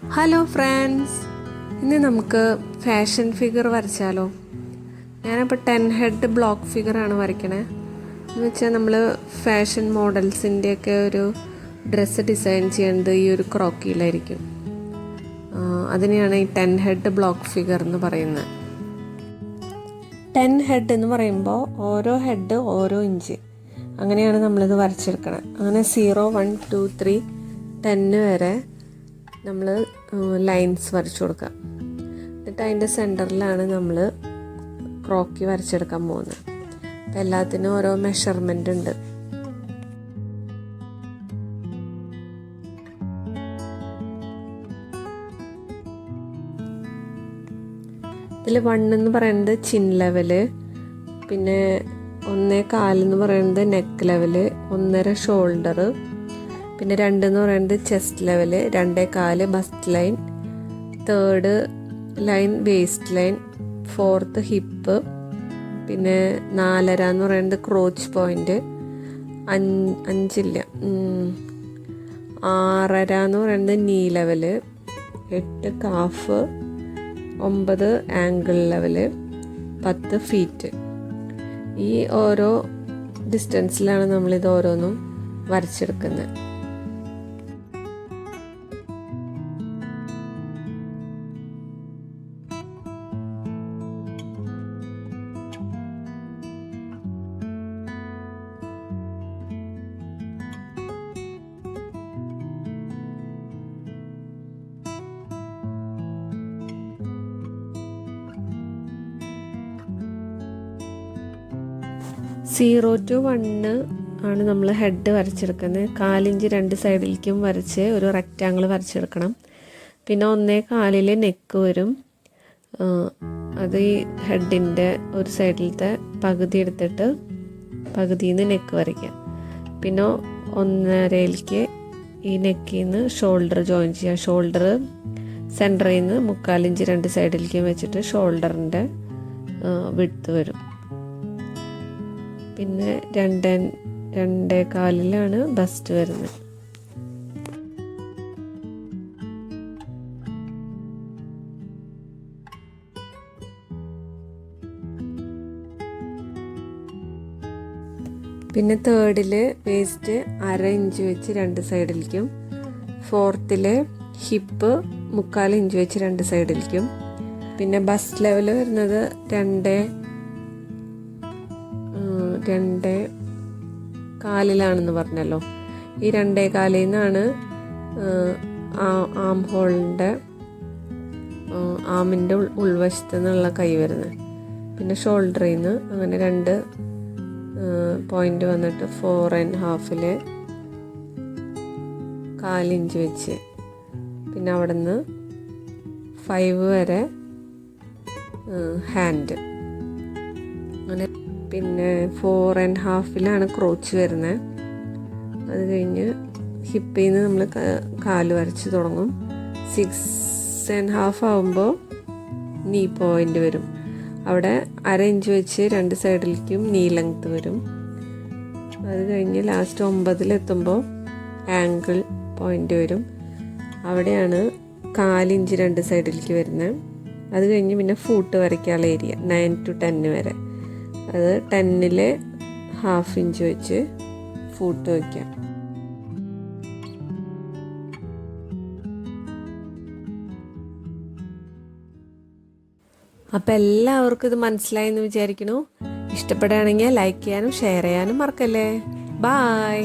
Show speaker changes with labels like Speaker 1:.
Speaker 1: Hello friends, ഇന്ന് നമുക്ക് fashion figure വരച്ചാലോ? ഞാനപ്പോൾ 10 ഹെഡ് ബ്ലോക്ക് ഫിഗറാണ് വരയ്ക്കണേ. എന്ന് വെച്ചാൽ നമ്മൾ ഫാഷൻ മോഡൽസിൻ്റെയൊക്കെ ഒരു ഡ്രസ്സ് ഡിസൈൻ ചെയ്യുന്നത് ഈ ഒരു ക്രോക്കിയിലായിരിക്കും. അതിനെയാണ് ഈ 10 ഹെഡ് ബ്ലോക്ക് ഫിഗർ എന്ന് പറയുന്നത്. 10 ഹെഡ് എന്ന് പറയുമ്പോൾ ഓരോ ഹെഡ് ഓരോ ഇഞ്ച്, അങ്ങനെയാണ് നമ്മളിത് വരച്ചെടുക്കണം. അങ്ങനെ 0, 1, 2, 3, 10 വരെ നമ്മൾ ലൈൻസ് വരച്ചു കൊടുക്കുക. എന്നിട്ട് അതിൻ്റെ സെൻറ്ററിലാണ് നമ്മൾ ക്രോക്കി വരച്ചെടുക്കാൻ പോകുന്നത്. അപ്പം എല്ലാത്തിനും ഓരോ മെഷർമെൻ്റ് ഉണ്ട്. ഇതിൽ 1 എന്ന് പറയുന്നത് ചിൻ ലെവല്, പിന്നെ 1.25 എന്ന് പറയുന്നത് നെക്ക് ലെവല്, 1.5 ഷോൾഡർ, പിന്നെ 2 എന്ന് പറയുന്നത് chest level, 2.25 bust line, 3rd line waist line, 4th hip, പിന്നെ 4.5 എന്ന് പറയുന്നത് ക്രോച്ച് പോയിന്റ്, 5 6.5 എന്ന് പറയുന്നത് നീ level, 8 calf, 9 angle level, 10 feet. ഈ ഓരോ ഡിസ്റ്റൻസിലാണ് നമ്മളിത് ഓരോന്നും വരച്ചെടുക്കുന്നത്. സീറോ ടു 1 ആണ് നമ്മൾ ഹെഡ് വരച്ചെടുക്കുന്നത്. 4 ഇഞ്ച് 2 സൈഡിലേക്കും വരച്ച് ഒരു റെക്റ്റാങ്കിൾ വരച്ചെടുക്കണം. പിന്നെ 1.25 നെക്ക് വരും. അത് ഈ ഹെഡിൻ്റെ ഒരു സൈഡിലത്തെ പകുതി എടുത്തിട്ട് പകുതിയിൽ നിന്ന് നെക്ക് വരയ്ക്കുക. പിന്നെ 1.5 ഈ നെക്കിൽ നിന്ന് ഷോൾഡർ ജോയിൻ ചെയ്യുക. ഷോൾഡർ സെൻറ്ററിൽ നിന്ന് 3/4 ഇഞ്ച് 2 സൈഡിലേക്കും വെച്ചിട്ട് ഷോൾഡറിൻ്റെ വിഡ്ത്ത് വരും. പിന്നെ 2.25 ബസ്റ്റ് വരുന്നത്. പിന്നെ 3rd വേസ്റ്റ് 1/2 ഇഞ്ച് വെച്ച് 2 സൈഡിലേക്കും, 4th ഹിപ്പ് 3/4 ഇഞ്ച് വെച്ച് 2 സൈഡിലേക്കും. പിന്നെ ബസ്റ്റ് ലെവൽ വരുന്നത് 2.25 പറഞ്ഞല്ലോ. ഈ 2.25 നിന്നാണ് ആം ഹോളിൻ്റെ ആമിൻ്റെ ഉൾവശത്ത് നിന്നുള്ള കൈ വരുന്നത്. പിന്നെ ഷോൾഡറിൽ നിന്ന് അങ്ങനെ 2 പോയിന്റ് വന്നിട്ട് 4.5 1/4 ഇഞ്ച് വെച്ച്, പിന്നെ അവിടെ നിന്ന് 5 വരെ ഹാൻഡ്, അങ്ങനെ. പിന്നെ 4.5 ക്രോച്ച് വരുന്നത്. അത് കഴിഞ്ഞ് ഹിപ്പിൽ നിന്ന് നമ്മൾ കാല് വരച്ച് തുടങ്ങും. 6.5 ആകുമ്പോൾ നീ പോയിന്റ് വരും. അവിടെ 1/2 ഇഞ്ച് വെച്ച് 2 സൈഡിലേക്കും നീ ലെങ്ത് വരും. അത് കഴിഞ്ഞ് ലാസ്റ്റ് 9 ആംഗിൾ പോയിന്റ് വരും. അവിടെയാണ് 4 ഇഞ്ച് 2 സൈഡിലേക്ക് വരുന്നത്. അത് കഴിഞ്ഞ് പിന്നെ ഫൂട്ട് വരയ്ക്കാനുള്ള ഏരിയ 9 to 10 വരെ. അത് 10 1/2 ഇഞ്ച് വെച്ച് ഫൂട്ട് വയ്ക്കാം. അപ്പം എല്ലാവർക്കും ഇത് മനസ്സിലായി എന്ന് വിചാരിക്കുന്നു. ഇഷ്ടപ്പെടുകയാണെങ്കിൽ ലൈക്ക് ചെയ്യാനും ഷെയർ ചെയ്യാനും മറക്കല്ലേ. ബായ്.